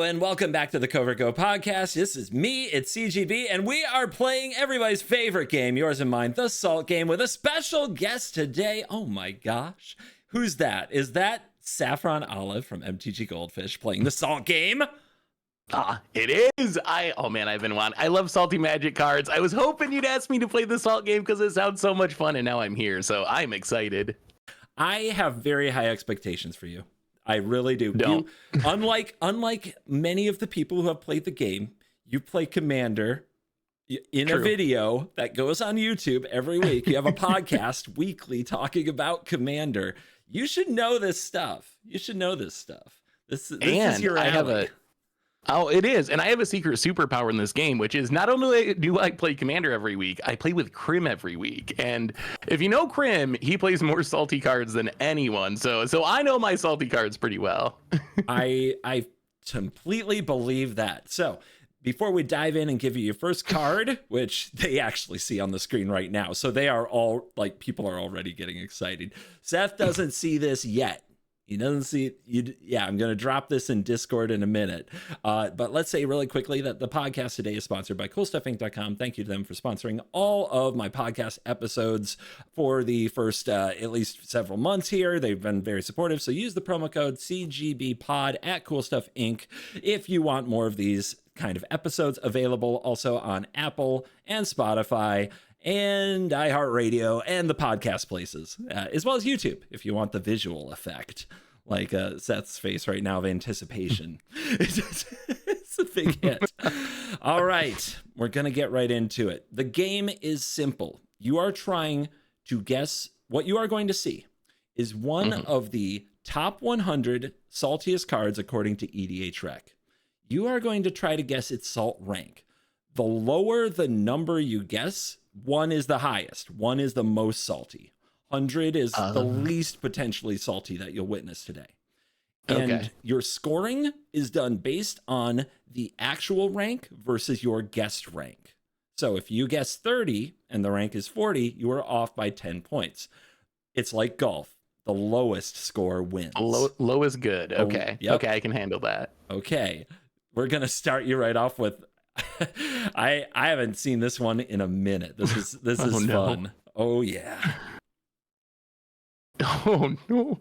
Hello and welcome back to the CovertGoPodcast. This is me, it's CGB, and we are playing everybody's favorite game, yours and mine, the Salt Game, with a special guest today. Oh my gosh. Who's that? Is that Saffron Olive from MTG Goldfish playing the Salt Game? It is. I love salty magic cards. I was hoping you'd ask me to play the Salt Game because it sounds so much fun, and now I'm here, so I'm excited. I have very high expectations for you. I really do. Don't. Unlike many of the people who have played the game, you play Commander in a video that goes on YouTube every week. You have a podcast weekly talking about Commander. You should know this stuff. This is your alley. It is. And I have a secret superpower in this game, which is not only do I play Commander every week, I play with Krim every week. And if you know Krim, he plays more salty cards than anyone. So I know my salty cards pretty well. I completely believe that. So before we dive in and give you your first card, which they actually see on the screen right now, so they are all like, people are already getting excited. Seth doesn't see this yet. He doesn't see you. Yeah, I'm going to drop this in Discord in a minute. But let's say really quickly that the podcast today is sponsored by CoolStuffInc.com. Thank you to them for sponsoring all of my podcast episodes for the first at least several months here. They've been very supportive. So use the promo code CGBPod at CoolStuffInc if you want more of these kind of episodes, available also on Apple and Spotify and iHeartRadio and the podcast places, as well as YouTube if you want the visual effect, like Seth's face right now of anticipation. It's a big hit. All right, we're going to get right into it. The game is simple. You are trying to guess what you are going to see is one of the top 100 saltiest cards according to EDH Rec. You are going to try to guess its salt rank. The lower the number you guess, 1 is the highest. 1 is the most salty. 100 is the least potentially salty that you'll witness today. And your scoring is done based on the actual rank versus your guessed rank. So if you guess 30 and the rank is 40, you are off by 10 points. It's like golf. The lowest score wins. Low is good. Okay. Yep. Okay, I can handle that. Okay. We're going to start you right off with I haven't seen this one in a minute. This is fun. Oh yeah. Oh no.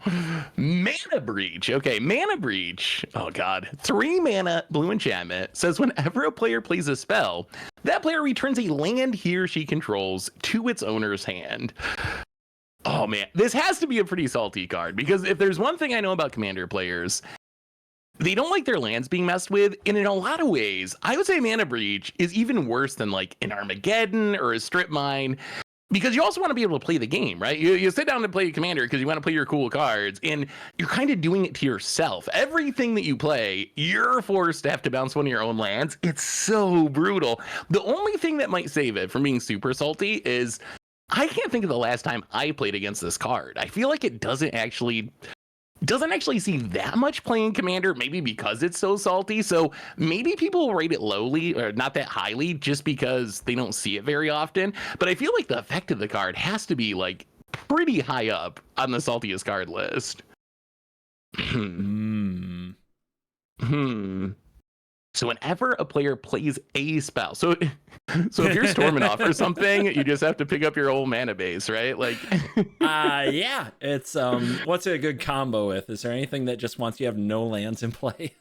Mana Breach. Okay, Mana Breach. Oh god. 3 mana blue enchantment says whenever a player plays a spell, that player returns a land he or she controls to its owner's hand. Oh man, this has to be a pretty salty card, because if there's one thing I know about Commander players, they don't like their lands being messed with, and in a lot of ways, I would say Mana Breach is even worse than like an Armageddon or a Strip Mine, because you also want to be able to play the game, right? You sit down to play Commander because you want to play your cool cards, and you're kind of doing it to yourself. Everything that you play, you're forced to have to bounce one of your own lands. It's so brutal. The only thing that might save it from being super salty is I can't think of the last time I played against this card. I feel like it doesn't actually see that much playing Commander, maybe because it's so salty. So maybe people will rate it lowly or not that highly just because they don't see it very often. But I feel like the effect of the card has to be like pretty high up on the saltiest card list. So whenever a player plays a spell, so if you're storming off or something, you just have to pick up your old mana base, right? Like, yeah, it's what's a good combo with? Is there anything that just wants you to have no lands in play?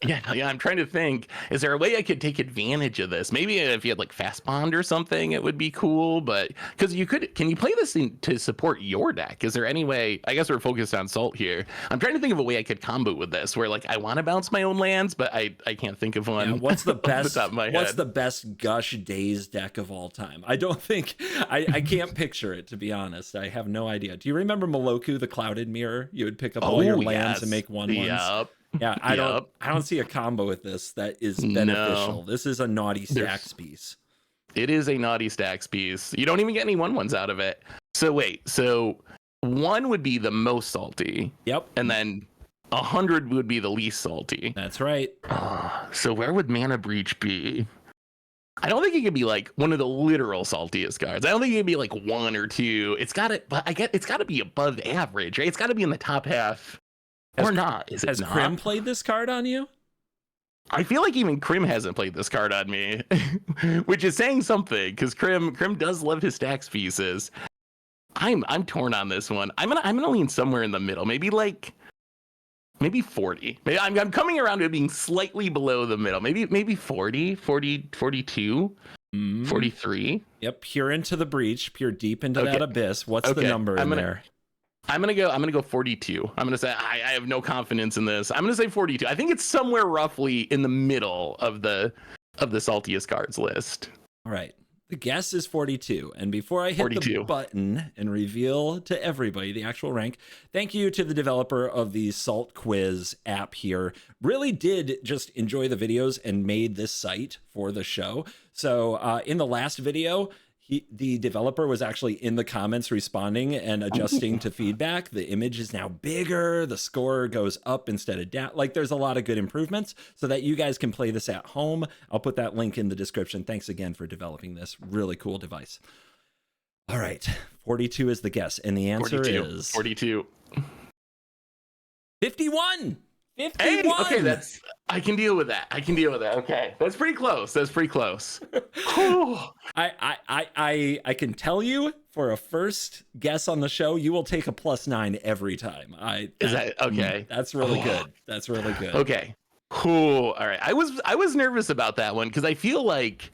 yeah, I'm trying to think. Is there a way I could take advantage of this? Maybe if you had like Fast Bond or something, it would be cool. But because can you play this to support your deck? Is there any way? I guess we're focused on Salt here. I'm trying to think of a way I could combo with this, where like I want to bounce my own lands, but I can't think of one. Yeah, what's the best? The top of my head. What's the best Gush Days deck of all time? I don't think I can't picture it, to be honest. I have no idea. Do you remember Moloku, the Clouded Mirror? You would pick up all your lands and make 1/1s. Yep. Yeah, I don't see a combo with this that is beneficial. No. This is a naughty stacks piece. It is a naughty stacks piece. You don't even get any 1/1s out of it. So wait, so 1 would be the most salty. Yep. And then 100 would be the least salty. That's right. So where would Mana Breach be? I don't think it could be like one of the literal saltiest cards. I don't think it could be like 1 or 2. It's got to be above average, right? It's got to be in the top half. Or not? Is it Has not? Krim played this card on you? I feel like even Krim hasn't played this card on me, which is saying something because Krim does love his stacks pieces. I'm torn on this one. I'm gonna lean somewhere in the middle, maybe 40. Maybe I'm coming around to it being slightly below the middle. Maybe 40, 42, 43. Yep, peer into the breach, peer deep into that abyss. What's the number in there? I'm gonna go 42. I'm gonna say I have no confidence in this. I'm gonna say 42. I think it's somewhere roughly in the middle of the saltiest cards list. All right. The guess is 42. And before I hit 42. the button and reveal to everybody the actual rank, thank you to the developer of the Salt Quiz app here. Really did just enjoy the videos and made this site for the show. So in the last video, the developer was actually in the comments responding and adjusting to feedback. The image is now bigger. The score goes up instead of down. Like, there's a lot of good improvements so that you guys can play this at home. I'll put that link in the description. Thanks again for developing this really cool device. All right. 42 is the guess. And the answer is 42. 51. 51. Hey, okay, I can deal with that. Okay, that's pretty close. I can tell you for a first guess on the show, you will take a +9 every time. Is that okay? That's really good. That's really good. Okay. Cool. All right. I was nervous about that one because I feel like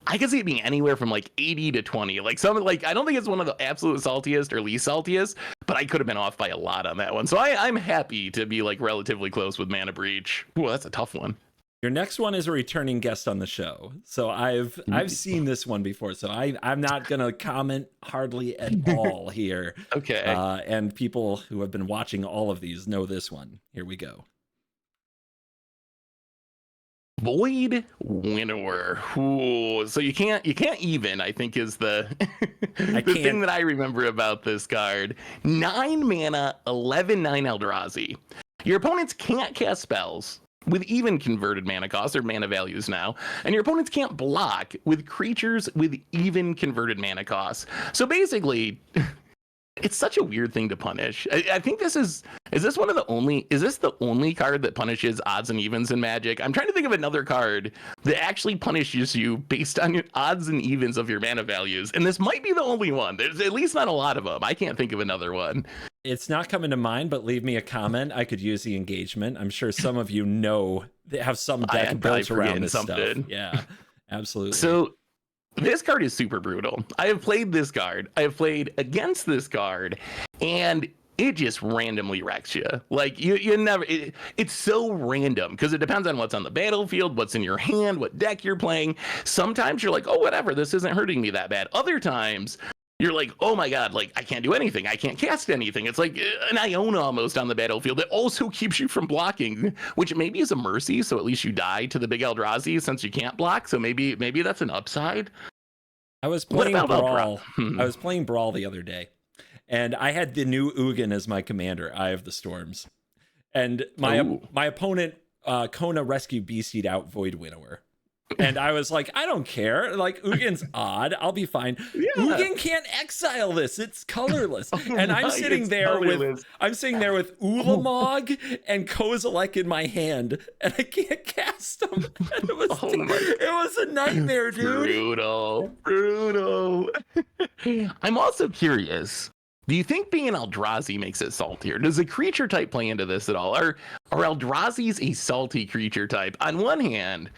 I could see it being anywhere from like 80 to 20. Like I don't think it's one of the absolute saltiest or least saltiest, but I could have been off by a lot on that one. So I'm happy to be like relatively close with Mana Breach. Ooh, that's a tough one. Your next one is a returning guest on the show. So I've seen this one before. So I'm not gonna comment hardly at all here. Okay. And people who have been watching all of these know this one. Here we go. Void Winnower. Ooh, so you can't even, I think, is the thing that I remember about this card. 9 mana, 11/9 Eldrazi. Your opponents can't cast spells with even converted mana costs or mana values now, and your opponents can't block with creatures with even converted mana costs. So basically, it's such a weird thing to punish. I think is this the only card that punishes odds and evens in Magic? I'm trying to think of another card that actually punishes you based on your odds and evens of your mana values. And this might be the only one. There's at least not a lot of them. I can't think of another one. It's not coming to mind, but leave me a comment. I could use the engagement. I'm sure some of you know they have some deck built around this stuff. Yeah, absolutely. So this card is super brutal. I have played this card. I have played against this card, and it just randomly wrecks you. Like you never. It's so random because it depends on what's on the battlefield, what's in your hand, what deck you're playing. Sometimes you're like, oh, whatever, this isn't hurting me that bad. Other times you're like, oh my god, like I can't do anything. I can't cast anything. It's like an Iona almost on the battlefield that also keeps you from blocking, which maybe is a mercy. So at least you die to the big Eldrazi since you can't block. So maybe that's an upside. I was playing Brawl. I was playing Brawl the other day, and I had the new Ugin as my commander, Eye of the Storms, and my opponent Kona Rescue Beastied out Void Winnower. And I was like, I don't care. Like, Ugin's odd. I'll be fine. Yeah. Ugin can't exile this. It's colorless. And I'm sitting there with Ulamog and Kozilek in my hand, and I can't cast them. And it was a nightmare, dude. Brutal. I'm also curious. Do you think being an Eldrazi makes it saltier? Does the creature type play into this at all? Are Eldrazi's a salty creature type? On one hand,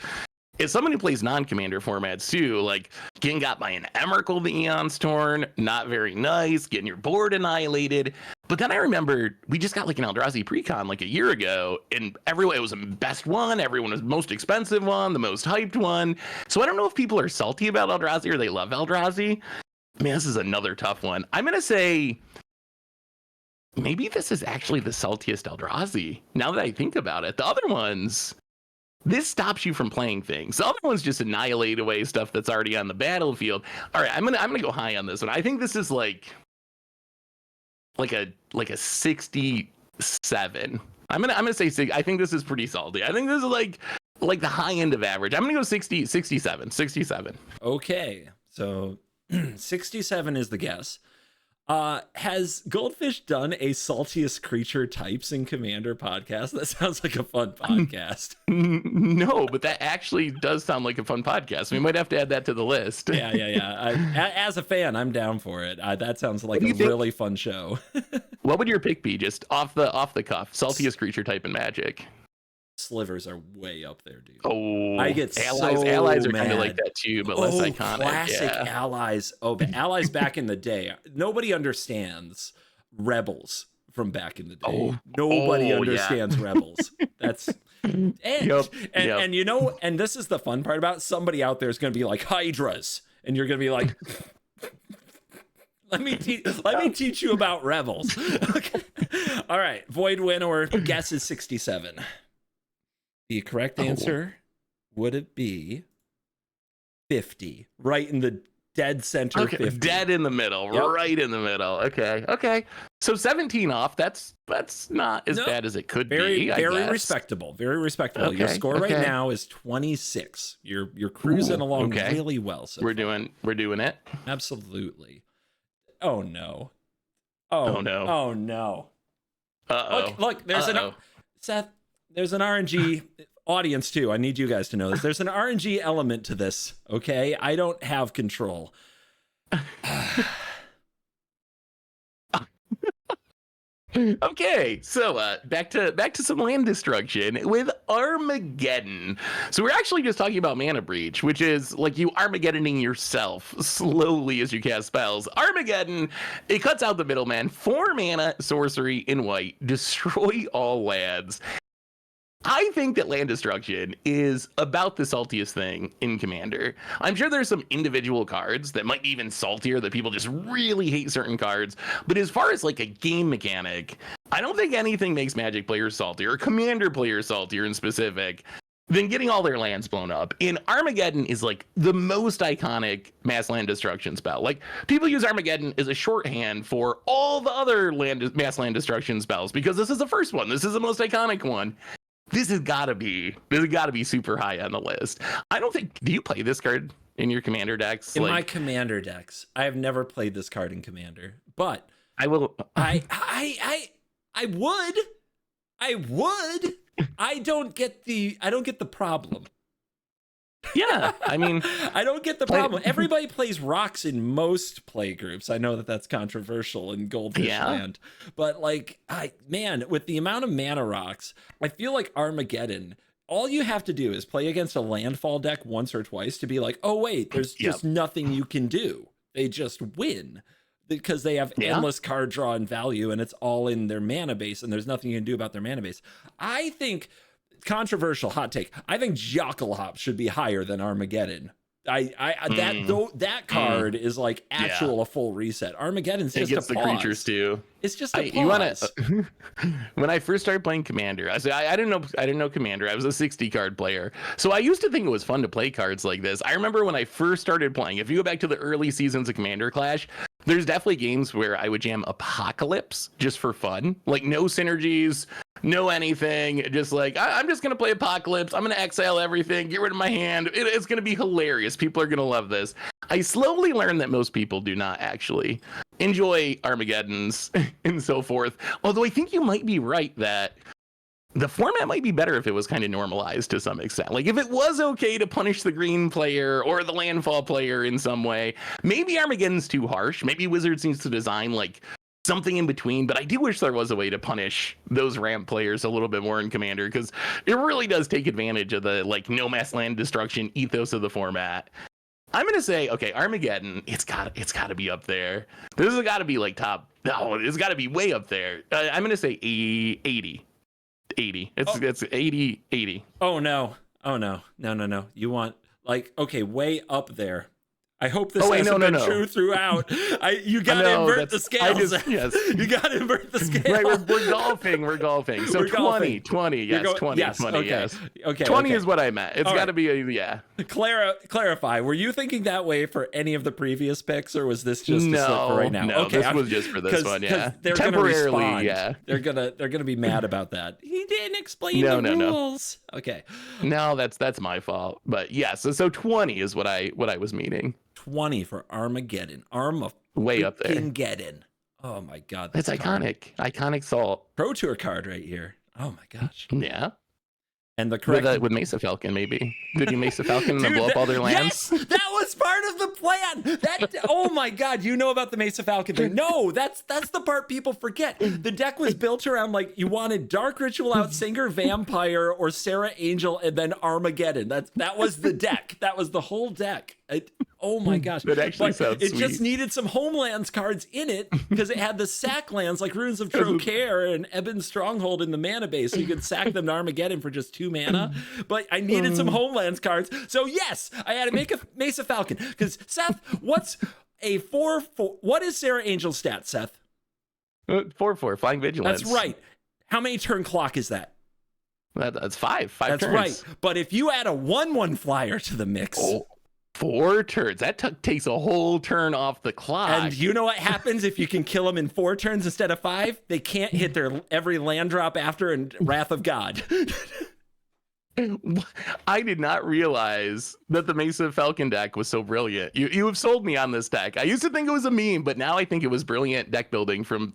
as someone who plays non-commander formats too, like getting got by an Emrakul the Eon's Torn, not very nice, getting your board annihilated. But then I remember we just got like an Eldrazi precon like a year ago, and everyone, it was the best one, everyone was most expensive one, the most hyped one. So I don't know if people are salty about Eldrazi or they love Eldrazi. Man, this is another tough one. I'm going to say maybe this is actually the saltiest Eldrazi, now that I think about it. The other ones, this stops you from playing things. The other ones just annihilate away stuff that's already on the battlefield. All right, I'm gonna go high on this one. I think this is like a 67. I'm gonna say 6. I think this is pretty salty. I think this is like the high end of average. I'm gonna go 67. Okay, so 67 is the guess. Has Goldfish done a saltiest creature types in Commander podcast? That sounds like a fun podcast. No, but that actually does sound like a fun podcast. We might have to add that to the list. Yeah. As a fan, I'm down for it. That sounds like a really fun show. What would your pick be, just off the cuff? Saltiest creature type in Magic. Slivers are way up there, dude. Oh, I get allies are mad. kind of like that too, but less iconic. Classic allies. Oh, but allies back in the day. Nobody understands rebels from back in the day. Nobody understands rebels. That's and you know, and this is the fun part about it. Somebody out there is going to be like Hydras, and you're going to be like, let me teach you about rebels. Okay. All right, Void Winnower guess is 67. The correct answer would it be 50, right in the dead center. Okay, 50. Dead in the middle, right in the middle. Okay. So 17 off. That's not as bad as it could be. Very respectable. Very respectable. Okay, Your score right now is 26. You're cruising along really well. So we're doing it. Absolutely. Oh no. Oh no. Oh no. Uh-oh. Look, there's Seth, there's an RNG audience too. I need you guys to know this. There's an RNG element to this, okay? I don't have control. Okay, so back to some land destruction with Armageddon. So we're actually just talking about Mana Breach, which is like you Armageddoning yourself slowly as you cast spells. Armageddon, it cuts out the middleman. 4 mana sorcery in white, destroy all lands. I think that land destruction is about the saltiest thing in Commander. I'm sure there's some individual cards that might be even saltier, that people just really hate certain cards. But as far as like a game mechanic, I don't think anything makes Magic players saltier, or Commander players saltier in specific, than getting all their lands blown up. And Armageddon is like the most iconic mass land destruction spell. Like, people use Armageddon as a shorthand for all the other mass land destruction spells, because this is the first one. This is the most iconic one. This has got to be super high on the list. I don't think. Do you play this card in your Commander decks? In my Commander decks, I have never played this card in Commander, but I will. I would. I don't get the problem. Yeah, I mean, I don't get the problem. Everybody plays rocks in most play groups. I know that that's controversial in Goldfish land, but like, with the amount of mana rocks, I feel like Armageddon, all you have to do is play against a landfall deck once or twice to be like, oh wait, there's just nothing you can do. They just win because they have endless card draw and value, and it's all in their mana base, and there's nothing you can do about their mana base. I think, controversial hot take, I think Jockalhop should be higher than Armageddon. That card is like a full reset. Armageddon's just gets a pause. The creatures too. It's just a pause. When I first started playing Commander, I didn't know Commander. I was a 60 card player, so I used to think it was fun to play cards like this. I remember when I first started playing. If you go back to the early seasons of Commander Clash, there's definitely games where I would jam Apocalypse just for fun, like no synergies, no anything, just like I'm just gonna play Apocalypse. I'm gonna exile everything, get rid of my hand. It's gonna be hilarious. People are gonna love this. I slowly learned that most people do not actually enjoy Armageddons and so forth. Although I think you might be right that the format might be better if it was kind of normalized to some extent. Like if it was okay to punish the green player or the landfall player in some way. Maybe Armageddon's too harsh. Maybe Wizards needs to design like something in between, but I do wish there was a way to punish those ramp players a little bit more in Commander, because it really does take advantage of the like no mass land destruction ethos of the format. I'm gonna say, okay, Armageddon, it's gotta be up there. This has got to be like top. No, it's got to be way up there. I'm gonna say 80. It's 80. Oh no. You want like, okay, way up there. I hope this hasn't been true throughout. You gotta invert the scales. You gotta invert the scale. Right, we're golfing. So 20, yes, 20, okay. Yes. Okay. 20 is what I meant. It's got to be Clarify. Were you thinking that way for any of the previous picks, or was this just a slip for right now? No, okay, this was just for this one. Yeah, they're temporarily. Gonna they're gonna be mad about that. He didn't explain the rules. No. Okay. No, that's my fault. But yes, so 20 is what I was meaning. 20 for Armageddon. Way up there. Geddon. Oh my God. It's iconic salt. Pro Tour card right here. Oh my gosh. Yeah. And the correct With Mesa Falcon, maybe. Did you Mesa Falcon and then blow up all their lands? Yes, that was part of the plan. Oh my God, you know about the Mesa Falcon thing? No, that's the part people forget. The deck was built around like you wanted Dark Ritual Outsinger, Vampire, or Sarah Angel, and then Armageddon. That was the deck. That was the whole deck. Oh my gosh. That actually sounds It sweet. just needed some homelands cards in it because it had the sack lands like Runes of Trocaire and Ebon Stronghold in the mana base. So you could sack them to Armageddon for just 2 mana. But I needed some homelands cards. So yes, I had to make a Mesa Falcon. Because Seth, what's a 4/4? What is Sarah Angel's stat, Seth? 4/4, Flying Vigilance. That's right. How many turn clock is that? That's 5 That's turns. right. But if you add a 1/1 flyer to the mix. Oh. 4 turns. That takes a whole turn off the clock. And you know what happens if you can kill them in 4 turns instead of 5? They can't hit their every land drop after and Wrath of God. I did not realize that the Mesa Falcon deck was so brilliant. You have sold me on this deck. I used to think it was a meme, but now I think it was brilliant deck building from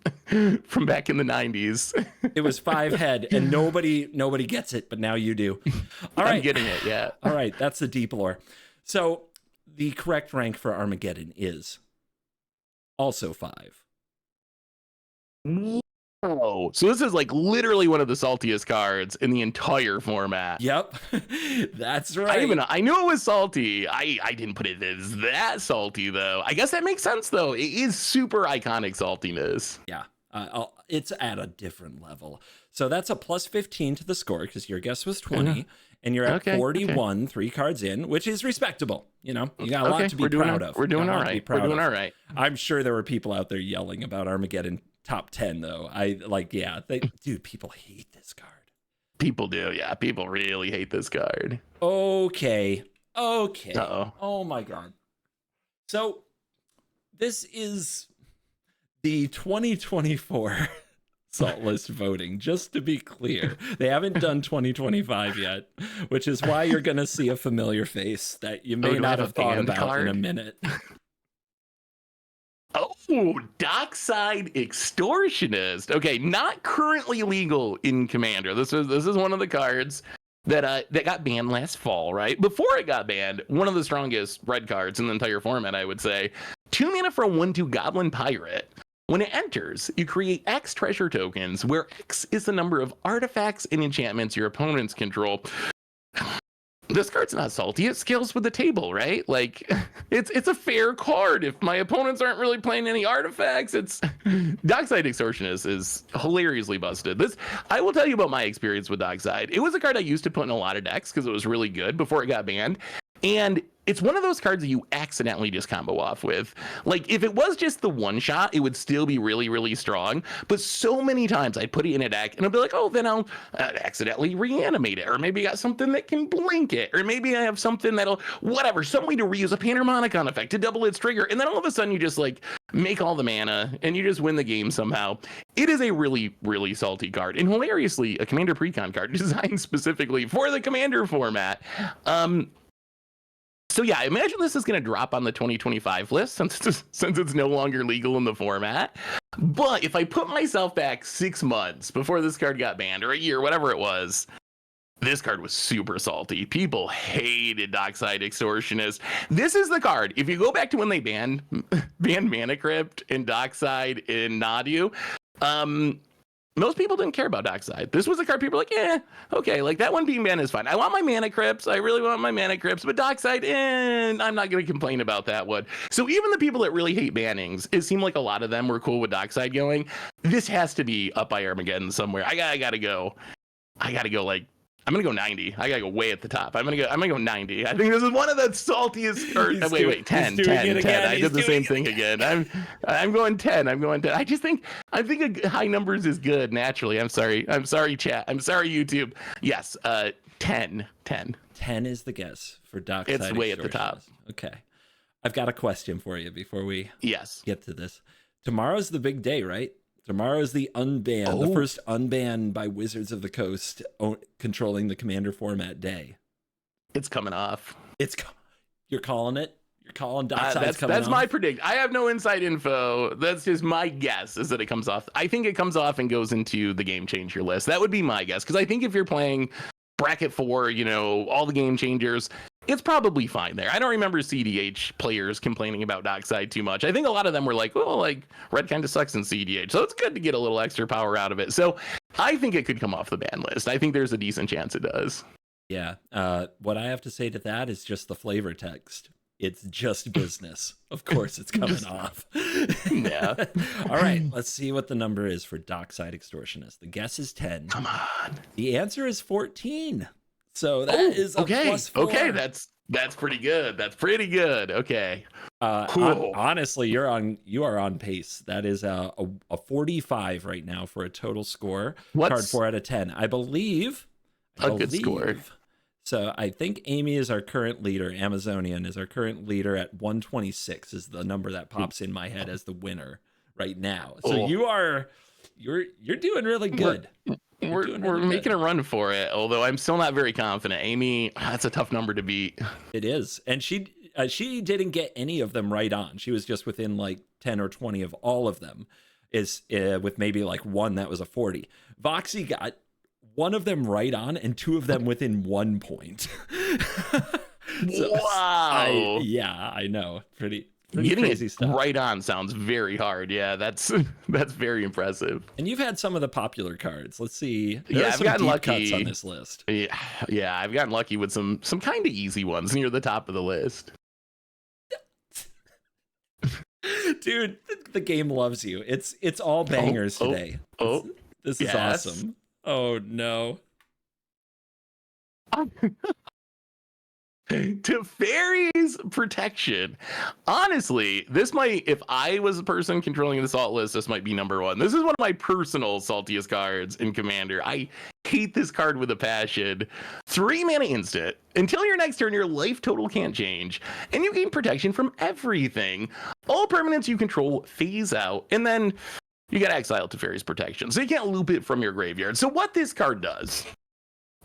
back in the 90s. It was 5 head, and nobody gets it, but now you do. All right, I'm getting it, yeah. All right, that's the deep lore. So the correct rank for Armageddon is also 5. Oh, so this is like literally one of the saltiest cards in the entire format. Yep, that's right. I knew it was salty. I didn't put it as that salty though. I guess that makes sense though. It is super iconic saltiness. Yeah, it's at a different level. So that's a plus 15 to the score because your guess was 20. And you're at 41, 3 cards in, which is respectable. You know, you got a lot to be proud of. We're doing all right. We're doing all right. I'm sure there were people out there yelling about Armageddon top 10, though. Dude, people hate this card. People do, yeah. People really hate this card. Okay. Uh-oh. Oh my God. So this is the 2024 Salt List voting, just to be clear. They haven't done 2025 yet, which is why you're going to see a familiar face that you may not have thought about in a minute. Oh, Dockside Extortionist. Okay, not currently legal in Commander. This is one of the cards that got banned last fall, right? Before it got banned, one of the strongest red cards in the entire format, I would say. 2 mana for a 1/2 Goblin Pirate. When it enters, you create X treasure tokens, where X is the number of artifacts and enchantments your opponents control. This card's not salty. It scales with the table, right? Like, it's a fair card. If my opponents aren't really playing any artifacts, it's Dockside Extortionist is hilariously busted. I will tell you about my experience with Dockside. It was a card I used to put in a lot of decks because it was really good before it got banned. And it's one of those cards that you accidentally just combo off with. Like, if it was just the one shot, it would still be really, really strong. But so many times I'd put it in a deck and I'll be like, oh, then I'll accidentally reanimate it. Or maybe I got something that can blink it. Or maybe I have something that'll, whatever, some way to reuse a Panharmonicon effect to double its trigger. And then all of a sudden you just like make all the mana and you just win the game somehow. It is a really, really salty card. And hilariously, a Commander Precon card designed specifically for the Commander format. So yeah, I imagine this is going to drop on the 2025 list since it's no longer legal in the format. But if I put myself back 6 months before this card got banned, or a year, whatever it was, this card was super salty. People hated Dockside Extortionist. This is the card. If you go back to when they banned Mana Crypt and Dockside in Nadu, most people didn't care about Dockside. This was a card people were like, okay, like that one being banned is fine. I want my Mana Crypts. I really want my Mana Crypts, but Dockside, I'm not going to complain about that one. So even the people that really hate bannings, it seemed like a lot of them were cool with Dockside going. This has to be up by Armageddon somewhere. I gotta go like, I'm gonna go 90. I gotta go way at the top. I'm gonna go 90. I think this is one of the saltiest. Wait, 10. I did the same thing again. I'm going 10. I think a high numbers is good naturally. I'm sorry, chat. I'm sorry, YouTube. Yes, 10. 10 is the guess for Dockside. It's way at the top. Okay, I've got a question for you before we get to this. Tomorrow's the big day, right? Tomorrow is the unban, the first unban by Wizards of the Coast controlling the Commander format day. It's coming off. You're calling it? You're calling Dockside's coming that's off? my predict. I have no inside info. That's just my guess is that it comes off. I think it comes off and goes into the game changer list. That would be my guess. Because I think if you're playing bracket 4, you know, all the game changers, it's probably fine there. I don't remember CDH players complaining about Dockside too much. I think a lot of them were like, well, like red kind of sucks in CDH. So it's good to get a little extra power out of it. So I think it could come off the ban list. I think there's a decent chance it does. Yeah. What I have to say to that is just the flavor text. It's just business. Of course it's coming off. Yeah. All right. Let's see what the number is for Dockside Extortionist. The guess is 10. Come on. The answer is 14. So that is a okay. +4. Okay, that's pretty good. That's pretty good. Okay. Cool. Honestly, you are on pace. That is a 45 right now for a total score. Card 4 out of 10. I believe good score. So I think Amy is our current leader. Amazonian is our current leader at 126 is the number that pops in my head as the winner right now. So you're doing really good. We're making a run for it, although I'm still not very confident. Amy, that's a tough number to beat. It is. And she didn't get any of them right on. She was just within like 10 or 20 of all of them, is with maybe like one that was a 40. Voxy got one of them right on and 2 of them within 1 point. So, wow. I know. Pretty Getting crazy stuff. Right on sounds very hard. Yeah, that's very impressive. And you've had some of the popular cards. Let's see. I've gotten lucky cuts on this list. Yeah, I've gotten lucky with some kind of easy ones near the top of the list. Dude, the game loves you. It's all bangers today. This is awesome. Oh no. Teferi's Protection. Honestly, this might, if I was the person controlling the salt list, this might be number 1. This is one of my personal saltiest cards in Commander. I hate this card with a passion. 3 mana instant. Until your next turn, your life total can't change, and you gain protection from everything. All permanents you control phase out, and then you get exiled Teferi's Protection, so you can't loop it from your graveyard. So what this card does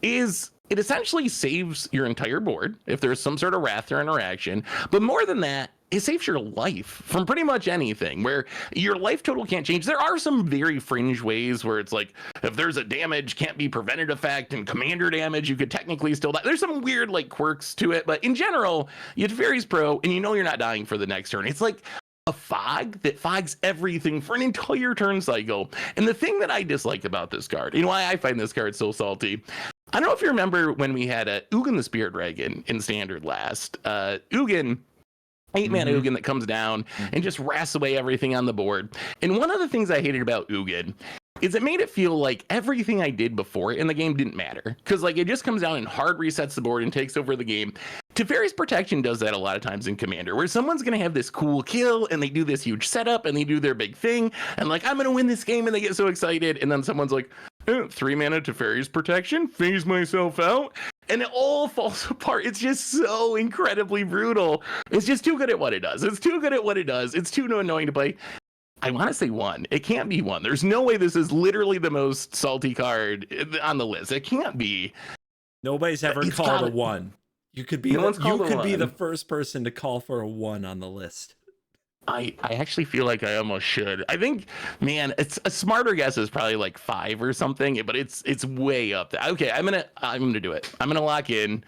is it essentially saves your entire board if there's some sort of wrath or interaction. But more than that, it saves your life from pretty much anything where your life total can't change. There are some very fringe ways where it's like, if there's a damage can't be prevented effect and commander damage, you could technically still die. There's some weird like quirks to it, but in general, you have Teferi's Pro and you know you're not dying for the next turn. It's like a fog that fogs everything for an entire turn cycle. And the thing that I dislike about this card, and why I find this card so salty, I don't know if you remember when we had a Ugin the Spirit Dragon in Standard last. Ugin, 8-mana Ugin that comes down and just wrasts away everything on the board. And one of the things I hated about Ugin is it made it feel like everything I did before it in the game didn't matter. Because like it just comes down and hard resets the board and takes over the game. Teferi's Protection does that a lot of times in Commander, where someone's going to have this cool kill and they do this huge setup and they do their big thing. And like, I'm going to win this game, and they get so excited. And then someone's like, 3 mana Teferi's Protection, phase myself out. And it all falls apart. It's just so incredibly brutal. It's just too good at what it does. It's too good at what it does. It's too annoying to play. I want to say 1. It can't be 1. There's no way this is literally the most salty card on the list. It can't be. Nobody's ever called a 1. You could be the first person to call for a 1 on the list. I actually feel like I almost should. I think, man, it's a smarter guess is probably like 5 or something, but it's way up there. Okay, I'm gonna do it. I'm gonna lock in.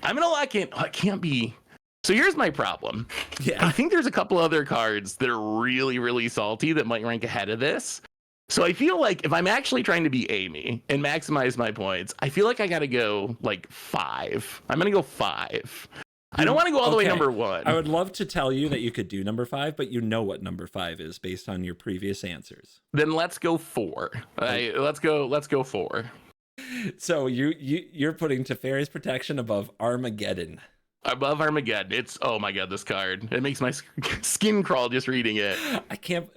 Oh, it can't be. So here's my problem. Yeah. I think there's a couple other cards that are really, really salty that might rank ahead of this. So I feel like if I'm actually trying to be Amy and maximize my points, I feel like I got to go like 5. I'm going to go 5. I don't want to go all the way number 1. I would love to tell you that you could do number 5, but you know what number 5 is based on your previous answers. Then let's go 4. Let's go 4. So you're putting Teferi's Protection above Armageddon. Above Armageddon. It's, oh my god, this card. It makes my skin crawl just reading it.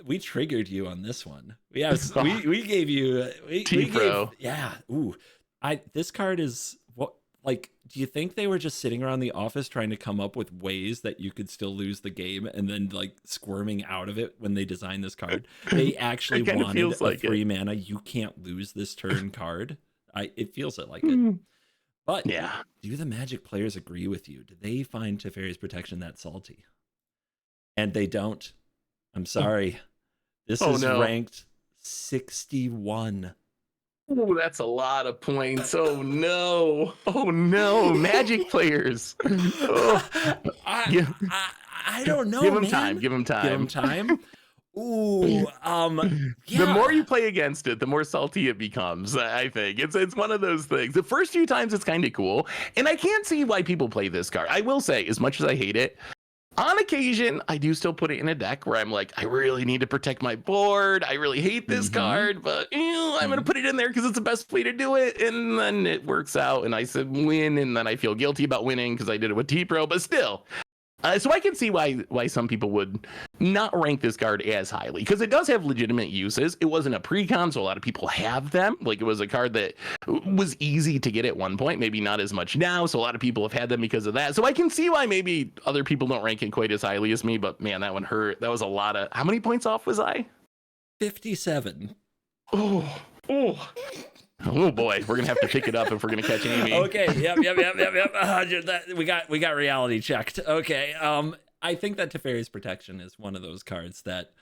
We triggered you on this one. We gave you T-Pro. Yeah. Ooh. This card is what, like, do you think they were just sitting around the office trying to come up with ways that you could still lose the game and then like squirming out of it when they designed this card? They actually wanted a 3 mana, you can't lose this turn card. It feels like it. But Yeah. do the Magic players agree with you? Do they find Teferi's Protection that salty? And they don't. I'm sorry. This Oh, is no. ranked 61. Oh, that's a lot of points. Oh no. Oh no. Magic players. Oh. I, I, I don't know, Give them man. time. Give them time. Give them time. Ooh, yeah. The more you play against it, the more salty it becomes. I think it's one of those things. The first few times it's kind of cool, and I can't see why people play this card. I will say, as much as I hate it, on occasion I do still put it in a deck where I'm like, I really need to protect my board. I really hate this card, but I'm gonna put it in there because it's the best way to do it, and then it works out, and I said win, and then I feel guilty about winning because I did it with T-Pro, but still. So I can see why some people would not rank this card as highly, because it does have legitimate uses. It wasn't a pre-con, so a lot of people have them. Like, it was a card that was easy to get at one point, maybe not as much now, so a lot of people have had them because of that. So I can see why maybe other people don't rank it quite as highly as me, but man, that one hurt. That was a lot of... How many points off was I? 57. Oh boy, we're gonna have to pick it up if we're gonna catch Amy. Okay, yep. We got reality checked. Okay, I think that Teferi's Protection is one of those cards that,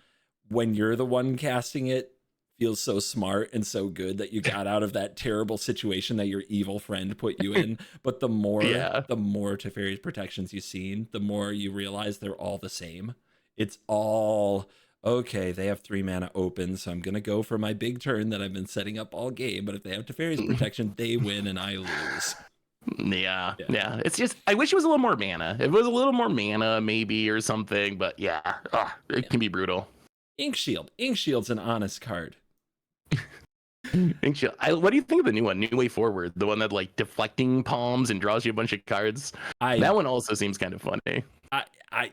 when you're the one casting it, feels so smart and so good that you got out of that terrible situation that your evil friend put you in. But the more Teferi's Protections you've seen, the more you realize they're all the same. It's all... okay, they have 3 mana open, so I'm going to go for my big turn that I've been setting up all game. But if they have Teferi's Protection, they win and I lose. Yeah. It's just, I wish it was a little more mana. If it was a little more mana, maybe, or something. But yeah, it can be brutal. Ink Shield. Ink Shield's an honest card. Ink Shield. What do you think of the new one, New Way Forward? The one that, like, deflecting palms and draws you a bunch of cards? That one also seems kind of funny.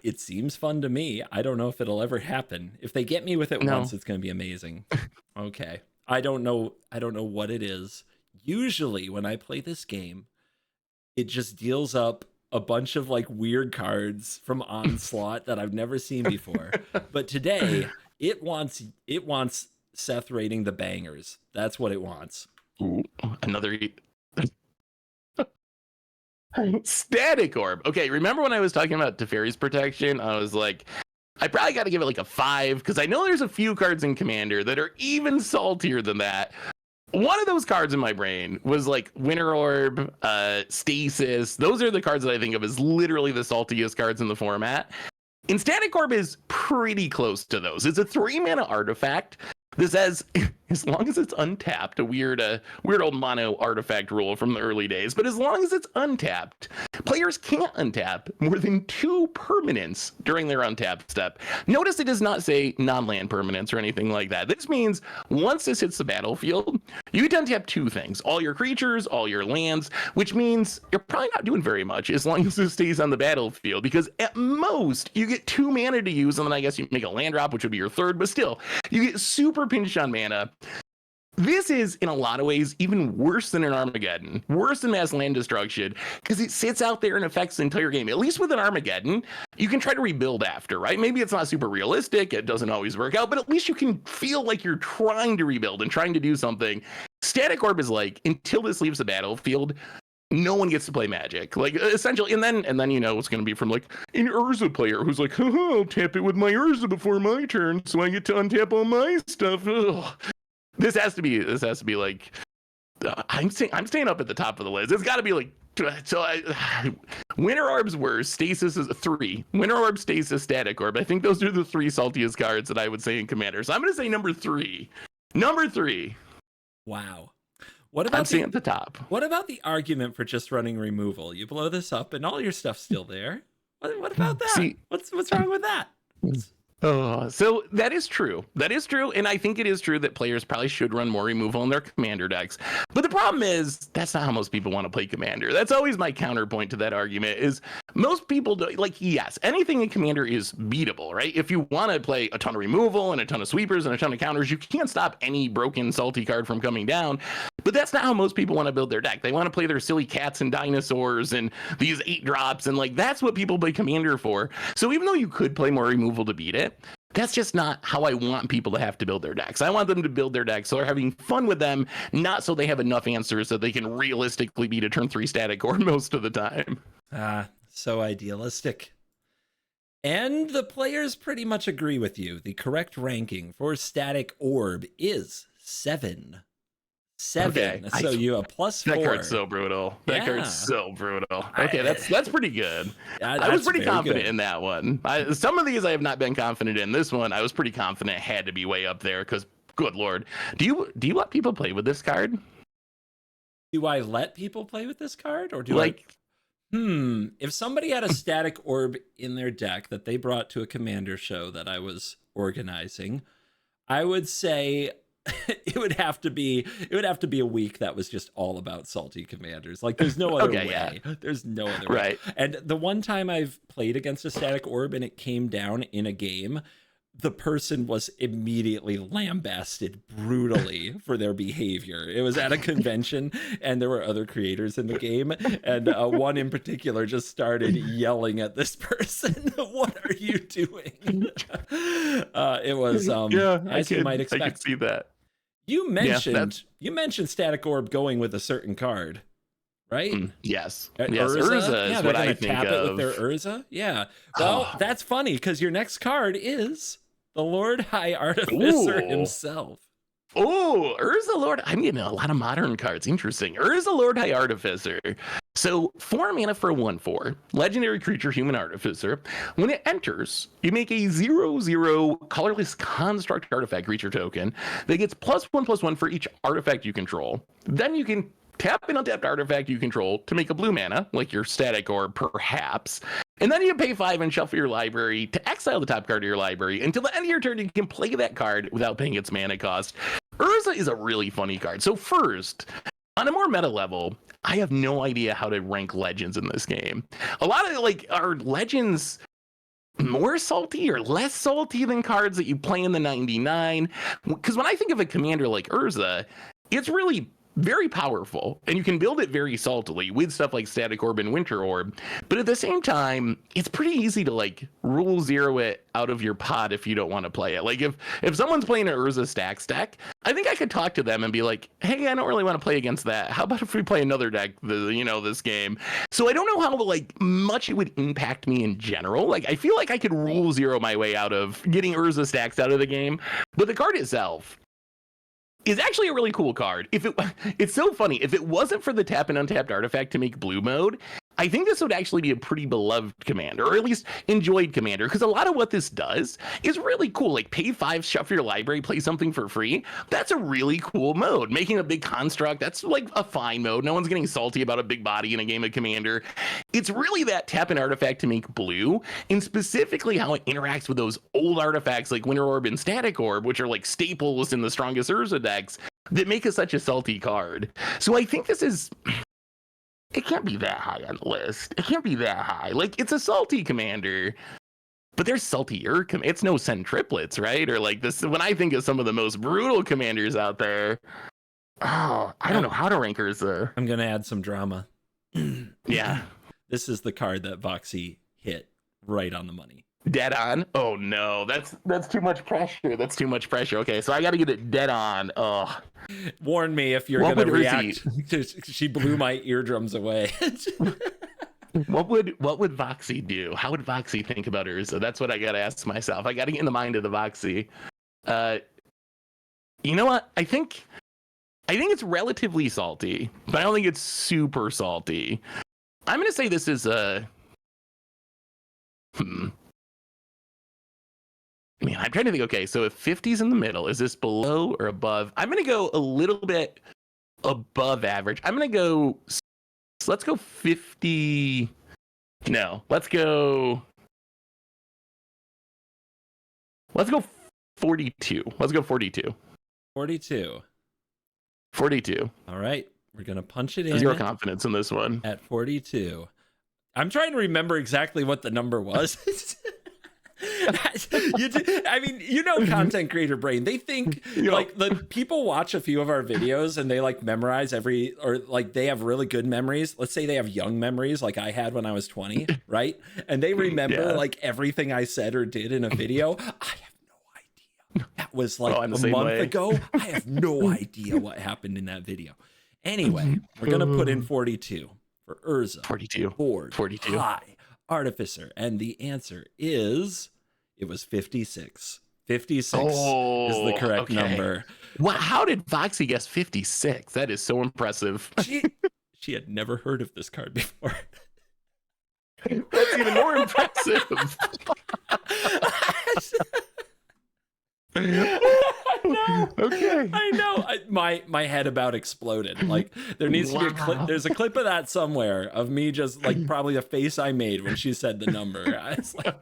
It seems fun to me. I don't know if it'll ever happen. If they get me with it once, it's going to be amazing. Okay. I don't know what it is. Usually when I play this game, it just deals up a bunch of like weird cards from Onslaught that I've never seen before. But today it wants Seth rating the bangers. That's what it wants. Ooh, another Static Orb. Okay, remember when I was talking about Teferi's Protection? I was like, I probably got to give it like a 5, because I know there's a few cards in Commander that are even saltier than that. One of those cards in my brain was like Winter Orb, Stasis. Those are the cards that I think of as literally the saltiest cards in the format. And Static Orb is pretty close to those. It's a 3-mana artifact. This says, as long as it's untapped, a weird old mono artifact rule from the early days, but as long as it's untapped, players can't untap more than 2 permanents during their untap step. Notice it does not say non-land permanents or anything like that. This means once this hits the battlefield, you can untap 2 things, all your creatures, all your lands, which means you're probably not doing very much as long as this stays on the battlefield, because at most you get 2 mana to use, and then I guess you make a land drop, which would be your 3rd, but still, you get super pinched on mana. This is, in a lot of ways, even worse than an Armageddon, worse than Mass Land Destruction, because it sits out there and affects the entire game. At least with an Armageddon, you can try to rebuild after, right? Maybe it's not super realistic, it doesn't always work out, but at least you can feel like you're trying to rebuild and trying to do something. Static Orb is like, until this leaves the battlefield, no one gets to play Magic, like, essentially. And then you know it's going to be from like an Urza player who's like, I'll tap it with my Urza before my turn so I get to untap all my stuff. Ugh. This has to be like, I'm staying up at the top of the list. It's got to be like, so Winter Orb's worse. Stasis is a 3. Winter Orb, Stasis, Static Orb. I think those are the 3 saltiest cards that I would say in Commander. So I'm going to say number 3. Number 3. Wow. What about I'm staying at the top. What about the argument for just running removal? You blow this up and all your stuff's still there. What about that? See, what's wrong with that? So that is true. That is true. And I think it is true that players probably should run more removal in their Commander decks. But the problem is, that's not how most people want to play Commander. That's always my counterpoint to that argument, is most people do, like, yes, anything in Commander is beatable, right? If you want to play a ton of removal and a ton of sweepers and a ton of counters, you can't stop any broken salty card from coming down. But that's not how most people want to build their deck. They want to play their silly cats and dinosaurs and these 8 drops, and like, that's what people play Commander for. So even though you could play more removal to beat it, That's just not how I want people to have to build their decks. I want them to build their decks so they're having fun with them, not so they have enough answers so they can realistically beat a turn 3 static orb most of the time. So idealistic. And the players pretty much agree with you. The correct ranking for static orb is 7. Okay. So you have +4. That card's so brutal. That card's so brutal. Okay, that's pretty good. I was pretty confident in that one. Some of these I have not been confident in. This one I was pretty confident it had to be way up there because, good lord, do you let people play with this card? Do I let people play with this card, or do if somebody had a static orb in their deck that they brought to a commander show that I was organizing, I would say it would have to be a week that was just all about salty commanders. Like there's no other way. Yeah. There's no other way. And the one time I've played against a static orb and it came down in a game, the person was immediately lambasted brutally for their behavior. It was at a convention and there were other creators in the game, and one in particular just started yelling at this person. What are you doing? It was as you might expect. I could see that. You mentioned static orb going with a certain card, right? Yes. Urza is what I think tap of. it with their Urza. Yeah. Well, that's funny because your next card is the Lord High Artificer himself. Oh, Urza Lord. I'm getting a lot of modern cards. Interesting. Urza Lord High Artificer. So 4 mana for a 1/4 legendary creature, human artificer. When it enters, you make a 0/0 colorless construct artifact creature token that gets +1/+1 for each artifact you control. Then you can tap an untapped artifact you control to make a blue mana, like your static orb, perhaps. And then you pay 5 and shuffle your library to exile the top card of your library. Until the end of your turn, you can play that card without paying its mana cost. Urza is a really funny card. So first, on a more meta level, I have no idea how to rank legends in this game. A lot of are legends more salty or less salty than cards that you play in the 99? Because when I think of a commander like Urza, it's really very powerful, and you can build it very saltily with stuff like Static Orb and Winter Orb. But at the same time, it's pretty easy to rule zero it out of your pot if you don't want to play it. Like if someone's playing an Urza Stacks deck, I think I could talk to them and be like, hey, I don't really want to play against that. How about if we play another deck, this game? So I don't know how much it would impact me in general. I feel like I could rule zero my way out of getting Urza Stacks out of the game. But the card itself is actually a really cool card. It's so funny. If it wasn't for the tap and untapped artifact to make blue mode, I think this would actually be a pretty beloved commander, or at least enjoyed commander, because a lot of what this does is really cool. Pay 5, shuffle your library, play something for free. That's a really cool mode. Making a big construct, that's a fine mode. No one's getting salty about a big body in a game of commander. It's really that tap an artifact to make blue, and specifically how it interacts with those old artifacts like Winter Orb and Static Orb, which are staples in the strongest Urza decks, that make it such a salty card. So I think this is... It can't be that high on the list. It can't be that high. It's a salty commander, but there's saltier. It's no Sen triplets, right? Or this. When I think of some of the most brutal commanders out there, I don't know how to rank Urza. I'm gonna add some drama. Yeah, this is the card that Voxy hit right on the money. Dead on? Oh no, that's too much pressure. That's too much pressure. Okay, so I got to get it dead on. Oh, warn me if you're gonna react. She blew my eardrums away. What would Voxy do? How would Voxy think about Urza? That's what I got to ask myself. I got to get in the mind of the Voxy. You know what? I think it's relatively salty, but I don't think it's super salty. I'm gonna say this is a. Man, I'm trying to think. Okay, so if 50's in the middle, is this below or above? I'm going to go a little bit above average. I'm going to go, let's go 50. No, let's go 42. Let's go 42. 42. 42. All right, we're going to punch it in. Zero confidence in this one. At 42. I'm trying to remember exactly what the number was. Content creator brain. They think the people watch a few of our videos and they memorize they have really good memories. Let's say they have young memories like I had when I was 20, right? And they remember everything I said or did in a video. I have That was like I'm the a same month way. ago. I have no idea what happened in that video. Anyway, we're going to put in 42 for Urza, 42. Ford, 42. High, Artificer. And the answer is, it was 56. 56 is the correct number. Wow, how did Foxy guess 56? That is so impressive. She had never heard of this card before. That's even more impressive. I know. My head about exploded. Like, there needs to be a clip. There's a clip of that somewhere of me just like probably a face I made when she said the number. I was like,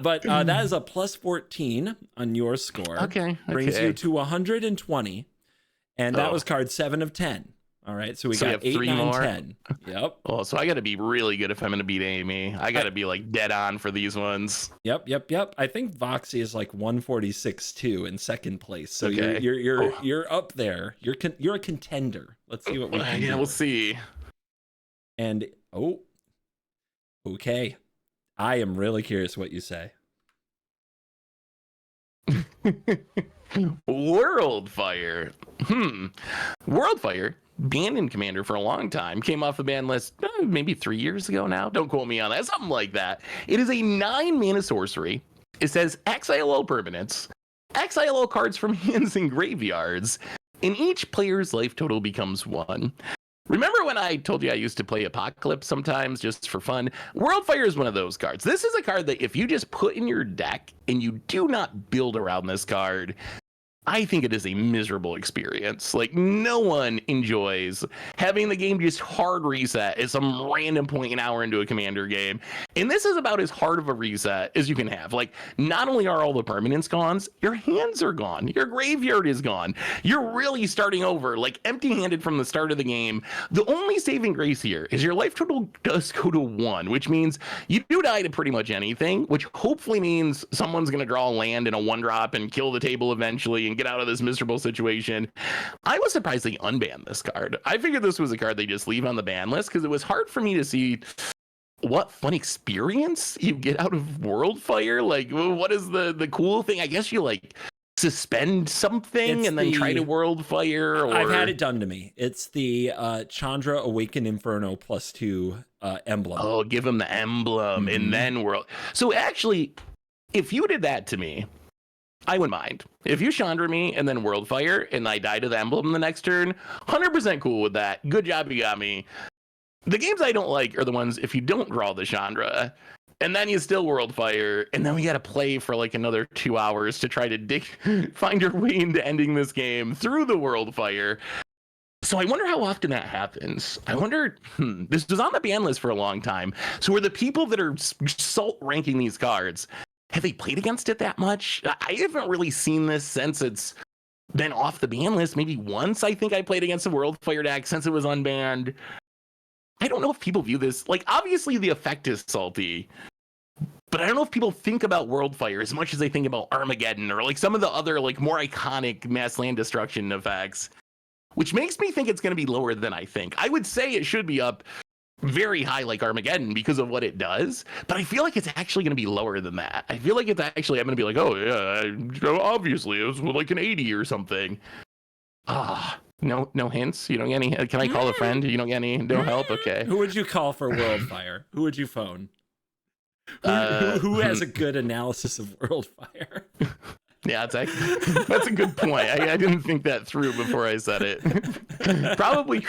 but that is a plus 14 on your score. Okay. Brings you to 120, and that was card 7 of 10. All right, so we got 8, 9, more. 10. Yep. Oh, so I got to be really good if I'm going to beat Amy. I got to be like dead on for these ones. Yep. I think Voxy is like 146 too in second place. So you're up there. You're a contender. Let's see what we can do. Yeah, we'll see. And okay. I am really curious what you say. Worldfire. Worldfire, banned in Commander for a long time, came off the ban list maybe 3 years ago now. Don't quote me on that. Something like that. It is a 9-mana sorcery. It says exile all permanents, exile all cards from hands and graveyards, and each player's life total becomes 1. Remember when I told you I used to play Apocalypse sometimes just for fun? Worldfire is one of those cards. This is a card that if you just put in your deck and you do not build around this card, I think it is a miserable experience. Like, no one enjoys having the game just hard reset at some random point an hour into a Commander game. And this is about as hard of a reset as you can have. Like, not only are all the permanents gone, your hands are gone. Your graveyard is gone. You're really starting over, like empty-handed from the start of the game. The only saving grace here is your life total does go to 1, which means you do die to pretty much anything, which hopefully means someone's going to draw a land in a 1-drop and kill the table eventually and get out of this miserable situation. I was surprised they unbanned this card. I figured this was a card they just leave on the ban list because it was hard for me to see what fun experience you get out of Worldfire. Like, what is the cool thing? I guess you like suspend something and then try to Worldfire. Or... I've had it done to me. It's the Chandra Awaken Inferno +2 emblem. Oh, give him the emblem and then world. So actually, if you did that to me, I wouldn't mind. If you Chandra me and then Worldfire and I die to the emblem the next turn, 100% cool with that. Good job, you got me. The games I don't like are the ones if you don't draw the Chandra and then you still Worldfire and then we got to play for like another 2 hours to try to find your way into ending this game through the Worldfire. So I wonder how often that happens. I wonder, this was on the ban list for a long time. So are the people that are salt ranking these cards, have they played against it that much? I haven't really seen this since it's been off the ban list. Maybe once I think I played against the Worldfire deck since it was unbanned. I don't know if people view this, like, obviously the effect is salty, but I don't know if people think about Worldfire as much as they think about Armageddon or like some of the other like more iconic mass land destruction effects, which makes me think it's going to be lower than I think. I would say it should be up very high like Armageddon because of what it does, but I feel like it's actually going to be lower than that. I feel like it's actually, I'm going to be like, oh yeah, obviously it was like an 80 or something. No hints? You don't get any? Can I call a friend? You don't get any? No help? Okay. Who would you call for Worldfire? Who would you phone? Who has a good analysis of Worldfire? Yeah, that's a good point. I didn't think that through before I said it. Probably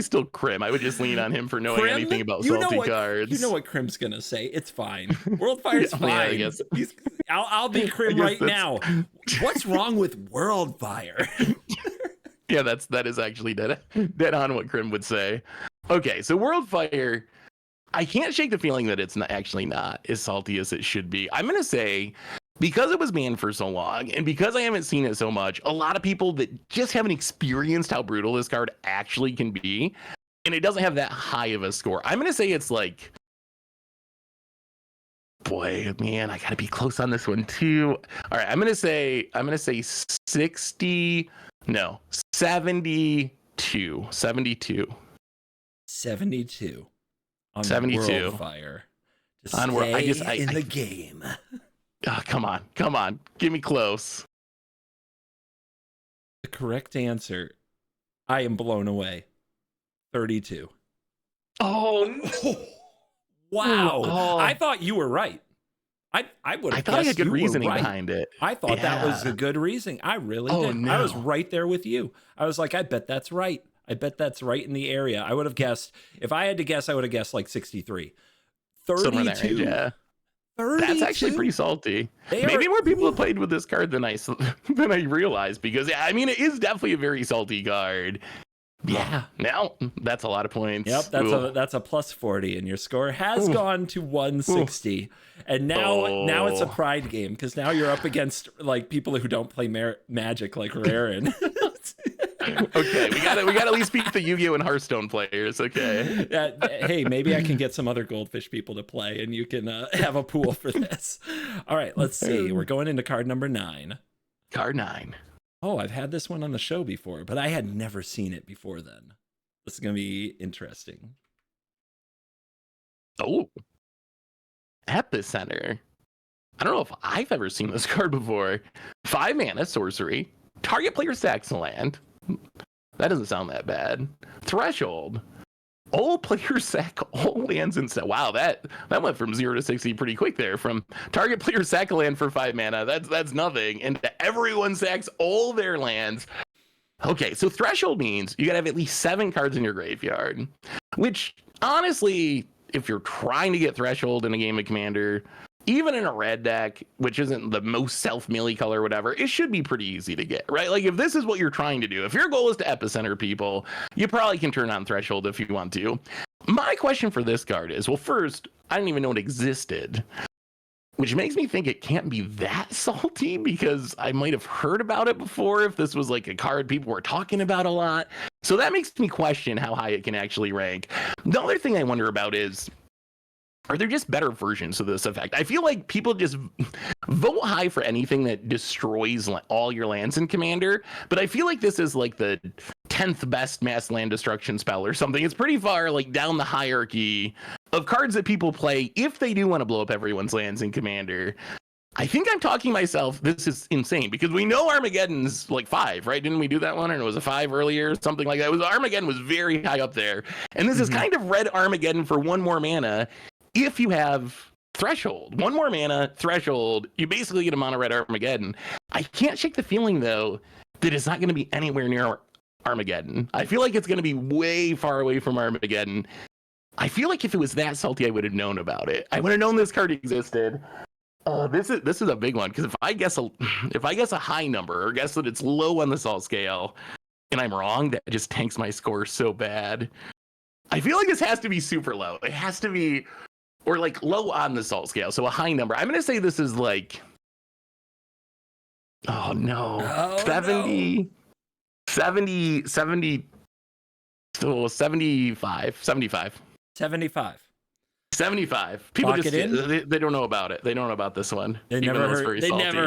still Krim. I would just lean on him for knowing anything about salty cards. You know what Krim's gonna say. It's fine. Worldfire's fine. Yeah, I guess. I'll be Krim right now. What's wrong with Worldfire? Yeah, that is actually dead on what Krim would say. Okay, so Worldfire, I can't shake the feeling that it's not as salty as it should be. I'm gonna say, because it was banned for so long, and because I haven't seen it so much, a lot of people that just haven't experienced how brutal this card actually can be, and it doesn't have that high of a score. I'm going to say it's like, boy, man, I got to be close on this one too. All right, I'm going to say 72. 72 on 72 Worldfire. To stay in the game. Oh, come on. Give me close. The correct answer, I am blown away. 32. Oh, Wow. oh. I thought you were right. I would I have thought I had guessed good you were reasoning right. behind it. I thought that was Yeah. a good reasoning. I really Oh, did. I was no. right there with you. I was like, I bet that's right. I bet that's right in the area. I would have guessed, if I had to guess, I would have guessed like 63. Somewhere in that range, 32. yeah. 32? That's actually pretty salty. They Maybe are- more people have played with this card than I realized, because yeah, I mean, it is definitely a very salty card. Yeah. Now that's a lot of points. Yep, that's a plus 40, and your score has gone to 160. And now it's a pride game, because now you're up against like people who don't play Magic like Rarin. Okay, we gotta at least beat the Yu-Gi-Oh and Hearthstone players. Okay. Hey, maybe I can get some other Goldfish people to play, and you can have a pool for this. All right, let's see. We're going into card number 9. Card 9. Oh, I've had this one on the show before, but I had never seen it before then. This is going to be interesting. Oh, Epicenter. I don't know if I've ever seen this card before. 5 mana sorcery. Target player sacks a land. That doesn't sound that bad. Threshold. All players sack all lands and set. Wow, that went from 0 to 60 pretty quick there. From target player sack a land for 5 mana. That's nothing. And everyone sacks all their lands. Okay, so threshold means you gotta have at least 7 cards in your graveyard. Which honestly, if you're trying to get threshold in a game of Commander, even in a red deck, which isn't the most self-melee color or whatever, it should be pretty easy to get, right? Like if this is what you're trying to do, if your goal is to epicenter people, you probably can turn on threshold if you want to. My question for this card is, well, first, I didn't even know it existed, which makes me think it can't be that salty, because I might have heard about it before if this was like a card people were talking about a lot. So that makes me question how high it can actually rank. The other thing I wonder about is, are there just better versions of this effect? I feel like people just vote high for anything that destroys all your lands in Commander, but I feel like this is like the 10th best mass land destruction spell or something. It's pretty far like down the hierarchy of cards that people play if they do want to blow up everyone's lands in Commander. I think I'm talking myself. This is insane, because we know Armageddon's like 5, right? Didn't we do that one? And it was a 5 earlier, something like that. It was Armageddon was very high up there. And this is kind of red Armageddon for 1 more mana. If you have threshold, 1 more mana, threshold, you basically get a mono red Armageddon. I can't shake the feeling though that it's not going to be anywhere near Armageddon. I feel like it's going to be way far away from Armageddon. I feel like if it was that salty, I would have known about it. I would have known this card existed. This is a big one, because if I guess a high number, or guess that it's low on the salt scale, and I'm wrong, that just tanks my score so bad. I feel like this has to be super low. It has to be, or like low on the salt scale, so a high number. I'm gonna say this is like, oh no, 70, so 75. 75. People Lock just it in? they don't know about it. They don't know about this one. They never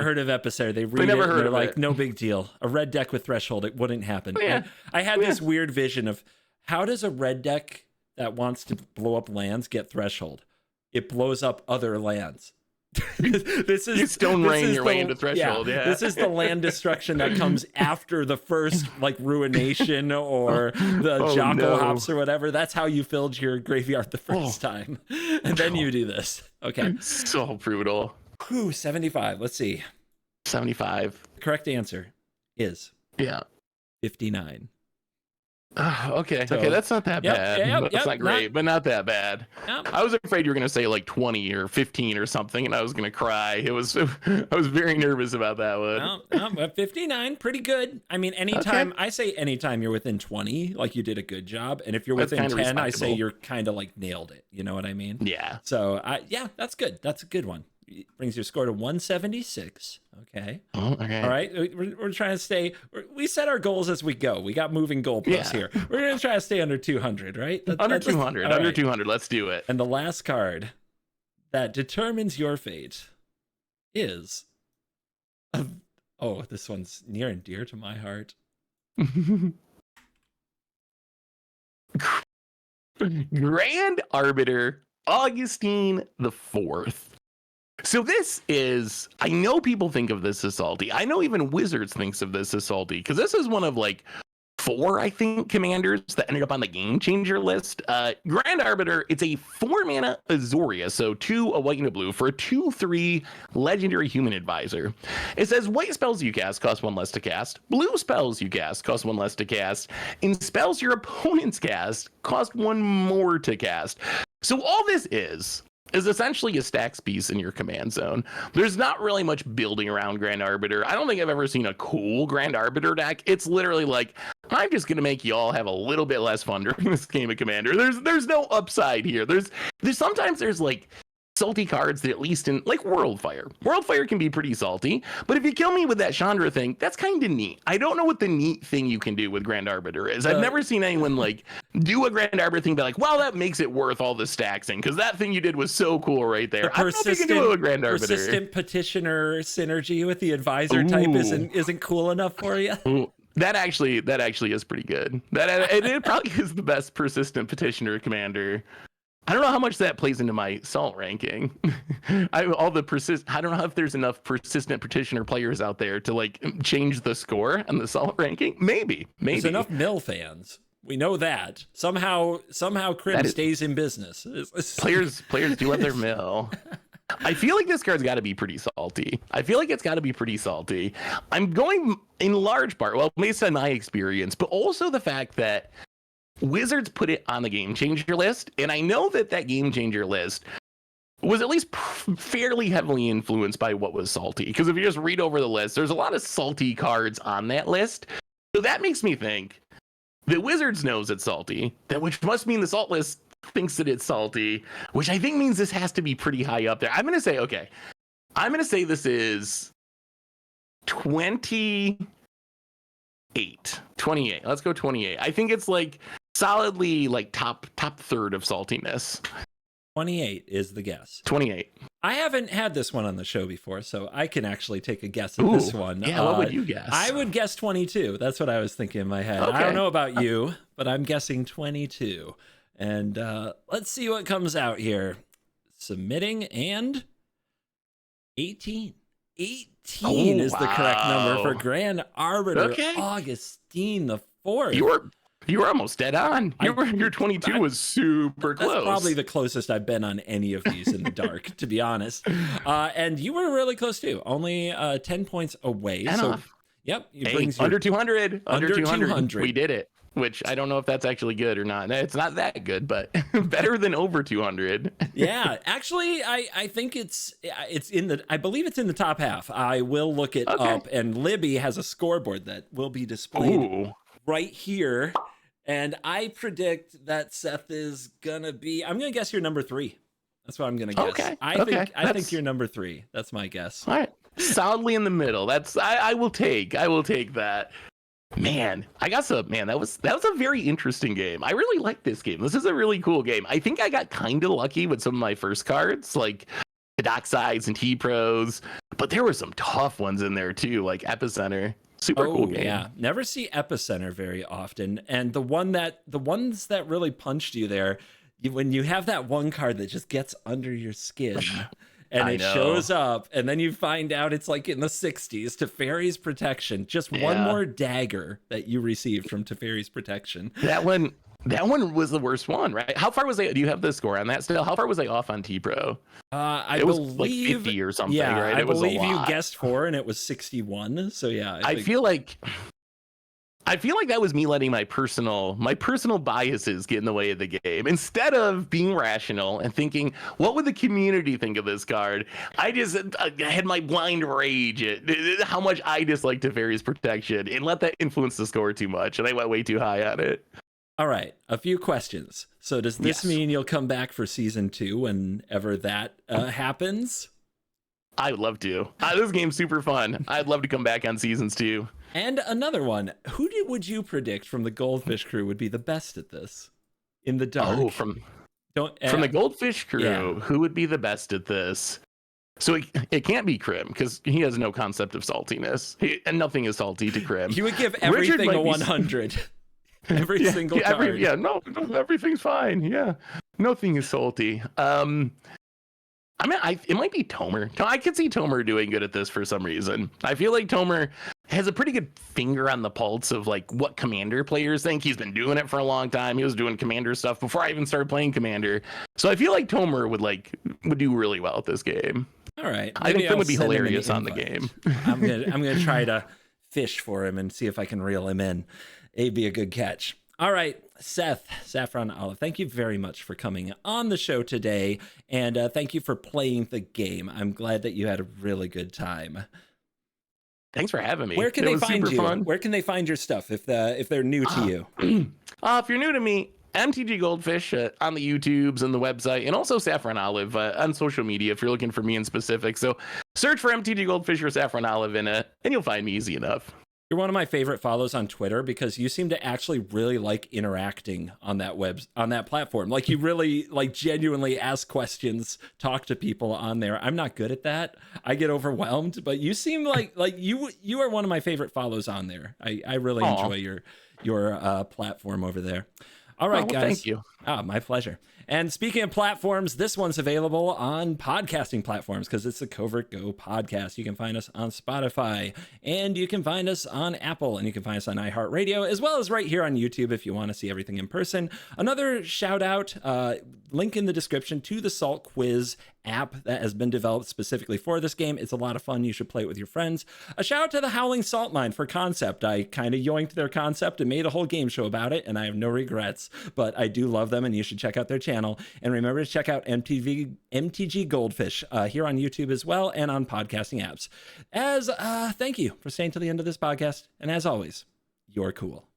heard of Epicenter. They read never it, and heard they're of like, it. no big deal. A red deck with threshold, it wouldn't happen. Yeah. I had this weird vision of, how does a red deck that wants to blow up lands get threshold? It blows up other lands. This is You stone rain your way into threshold. Yeah. This is the land destruction that comes after the first like ruination or the Jocko hops or whatever. That's how you filled your graveyard the first time. And then you do this. Okay. So brutal. Whew, 75. Let's see. 75. Correct answer is 59. Okay. So, okay, that's not that bad. That's not great, but not that bad. I was afraid you were going to say like 20 or 15 or something, and I was going to cry. I was very nervous about that one. But 59, pretty good. I mean, anytime you're within 20, like you did a good job. And if you're within 10, I say you're kind of like nailed it. You know what I mean? Yeah. So that's good. That's a good one. It brings your score to 176. Okay. Oh, okay. All right. We're trying to stay. We set our goals as we go. We got moving goalposts here. We're going to try to stay under 200, right? Under 200. Under right. 200. Let's do it. And the last card that determines your fate is. This one's near and dear to my heart. Grand Arbiter Augustine the Fourth. So this is, I know people think of this as salty. I know even Wizards thinks of this as salty because this is one of like 4, I think, commanders that ended up on the game changer list. Grand Arbiter, it's a 4-mana Azoria, so 2 a white and a blue for a 2/3 legendary human advisor. It says white spells you cast cost 1 less to cast, blue spells you cast cost 1 less to cast, and spells your opponents cast cost 1 more to cast. So all this is essentially a stacks piece in your command zone. There's not really much building around Grand Arbiter. I don't think I've ever seen a cool Grand Arbiter deck. It's literally like, I'm just gonna make y'all have a little bit less fun during this game of Commander. There's no upside here. There's sometimes there's like salty cards that at least in like Worldfire can be pretty salty, but if you kill me with that Chandra thing, that's kind of neat. I don't know what the neat thing you can do with Grand Arbiter is. I've never seen anyone like do a Grand Arbiter thing, be like, wow, that makes it worth all the stacksing because that thing you did was so cool right there. I don't know if you can do it with Grand Arbiter. Persistent petitioner synergy with the advisor type isn't cool enough for you. Ooh. That actually is pretty good. It probably is the best persistent petitioner commander. I don't know how much that plays into my salt ranking. I don't know if there's enough persistent petitioner players out there to like change the score on the salt ranking. Maybe. There's enough mill fans. We know that. Somehow Crim stays in business. Players do love their mill. I feel like this card's got to be pretty salty. I'm going in large part, well, based on my experience, but also the fact that Wizards put it on the game changer list, and I know that game changer list was at least fairly heavily influenced by what was salty, because if you just read over the list, there's a lot of salty cards on that list. So that makes me think that Wizards knows it's salty, which must mean the salt list thinks that it's salty, which I think means this has to be pretty high up there. I'm going to say this is 28. Let's go 28. I think it's like solidly like top third of saltiness. 28 is the guess. 28. I haven't had this one on the show before, so I can actually take a guess at this one. Yeah, what would you guess? I would guess 22. That's what I was thinking in my head. Okay. I don't know about you, but I'm guessing 22. And let's see what comes out here. Submitting and 18. 18 is the correct number for Grand Arbiter Augustine the Fourth. You were almost dead on. Your 22 was super close. That's probably the closest I've been on any of these in the dark, to be honest. And you were really close too. Only 10 points away. Yep. Under 200. Under 200. We did it. Which I don't know if that's actually good or not. It's not that good, but better than over 200. Yeah, actually, I think it's I believe it's in the top half. I will look it up, and Libby has a scoreboard that will be displayed right here. And I predict that Seth is gonna be. I'm gonna guess you're number 3. That's what I'm gonna guess. Okay. I think you're number 3. That's my guess. All right, solidly in the middle. I will take that. Man, that was a very interesting game. I really like this game. This is a really cool game. I think I got kind of lucky with some of my first cards, like the Docksides and T-Pros, but there were some tough ones in there too, like Epicenter. Super cool game. Yeah, never see Epicenter very often. And the ones that really punched you there, when you have that one card that just gets under your skin. And it shows up, and then you find out it's like in the 60s. Teferi's Protection. Just one more dagger that you received from Teferi's Protection. That one was the worst one, right? How far was I? Do you have the score on that still? How far was I off on T-Pro? It was like 50 or something, right? I believe you guessed 4, and it was 61. So yeah, I feel like that was me letting my personal biases get in the way of the game. Instead of being rational and thinking, what would the community think of this card? I had my blind rage at how much I dislike Teferi's Protection and let that influence the score too much. And I went way too high on it. All right, a few questions. So does this mean you'll come back for season 2 whenever that happens? I would love to. This game's super fun. I'd love to come back on seasons 2. And another one. Who would you predict from the Goldfish crew would be the best at this in the dark? Oh, from the Goldfish crew, who would be the best at this? So it can't be Crim because he has no concept of saltiness, and nothing is salty to Crim. He would give everything a 100. Every single card. No, everything's fine. Yeah, nothing is salty. I mean, it might be Tomer. I could see Tomer doing good at this for some reason. I feel like Tomer has a pretty good finger on the pulse of like what Commander players think. He's been doing it for a long time. He was doing Commander stuff before I even started playing Commander. So I feel like Tomer would do really well at this game. All right. I think that would be hilarious on the game. I'm gonna try to fish for him and see if I can reel him in. It'd be a good catch. All right, Seth, Saffron Olive, thank you very much for coming on the show today, and thank you for playing the game. I'm glad that you had a really good time. Thanks for having me. Where can they find you? Fun. Where can they find your stuff if they're new to you? If you're new to me, MTG Goldfish on the YouTubes and the website, and also Saffron Olive on social media if you're looking for me in specific. So search for MTG Goldfish or Saffron Olive and you'll find me easy enough. You're one of my favorite follows on Twitter because you seem to actually really like interacting on that platform. Like you really like genuinely ask questions, talk to people on there. I'm not good at that. I get overwhelmed, but you seem like you are one of my favorite follows on there. I really enjoy your platform over there. All right, guys. Thank you. My pleasure. And speaking of platforms, this one's available on podcasting platforms because it's the Covert Go podcast. You can find us on Spotify, and you can find us on Apple, and you can find us on iHeartRadio, as well as right here on YouTube if you want to see everything in person. Another shout out, link in the description to the Salt Quiz app that has been developed specifically for this game. It's a lot of fun. You should play it with your friends. A shout out to the Howling Salt Mine for concept. I kind of yoinked their concept and made a whole game show about it, and I have no regrets, but I do love them, and you should check out their channel. And remember to check out MTG Goldfish here on YouTube as well, and on podcasting apps. Thank you for staying to the end of this podcast, and as always, you're cool.